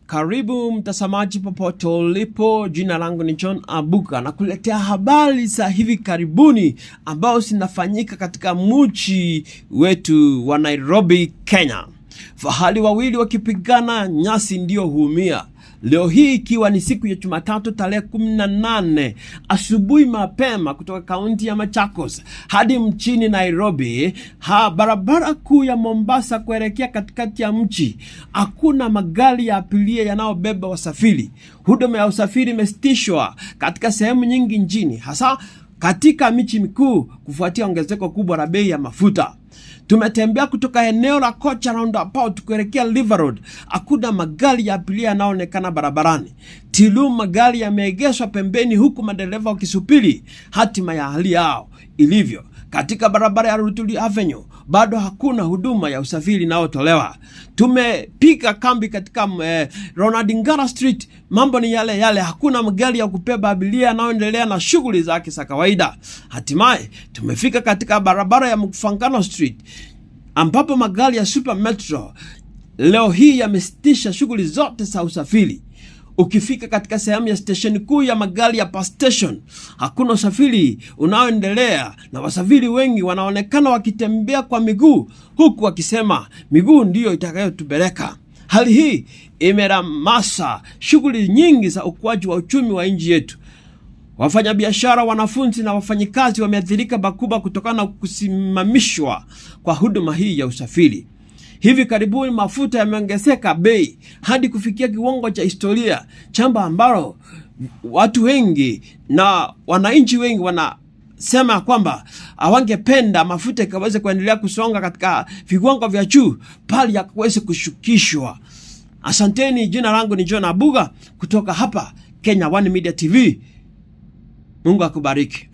Karibu mtazamaji popote ulipo, jina langu ni John Abuga na kuletea habari za hivi karibuni ambao zinafanyika katika mji wetu wa Nairobi, Kenya. Fahali wawili wakipigana, nyasi ndio huumia. Leo hii ikiwa ni siku ya Jumatatu tarehe 18 asubuhi mapema, kutoka kaunti ya Machakos hadi mchini Nairobi, barabara kuu ya Mombasa kuelekea katikati ya mji, hakuna magari ya abiria yanayobeba wasafiri. Huduma ya usafiri imesitishwa katika sehemu nyingi nchini, hasa katika miji mikuu kufuatia ongezeko kubwa la bei ya mafuta. Tumetembea kutoka eneo la Kocha roundabout kuelekea River Road. Hakuna magari ya abiria yanayoonekana barabarani. Tilu magari yameegeshwa pembeni, huku madereva wakisubiri hatima ya hali yao ilivyo. Katika barabara ya Rutuli Avenue bado hakuna huduma ya usafiri inayotolewa. Tumepiga kambi katika Ronald Ngara Street. Mambo ni yale yale, hakuna magari ya kubeba abiria yanayoendelea na shughuli zake za kawaida. Hatimaye tumefika katika barabara ya Mfangano Street ambapo magari ya Super Metro leo hii yamesitisha shughuli zote za usafiri. Ukifika katika sehemu ya station kuu ya magari ya Park Station, hakuna usafiri unaoendelea na wasafiri wengi wanaonekana wakitembea kwa miguu, huku wakisema miguu ndiyo itakayotupeleka. Hali hii imeramasa shughuli nyingi za ukuaji wa uchumi wa nchi yetu. Wafanyabiashara, wanafunzi na wafanyikazi wameathirika pakubwa kutokana na kusimamishwa kwa huduma hii ya usafiri. Hivi karibuni mafuta yameongezeka bei hadi kufikia kiwango cha historia, jambo ambalo watu wengi na wananchi wengi wanasema kwamba hawangependa mafuta ikaweze kuendelea kusonga katika viwango vya juu, bali yakaweze kushukishwa. Asanteni, jina langu ni John Abuga kutoka hapa Kenya One Media TV. Mungu akubariki.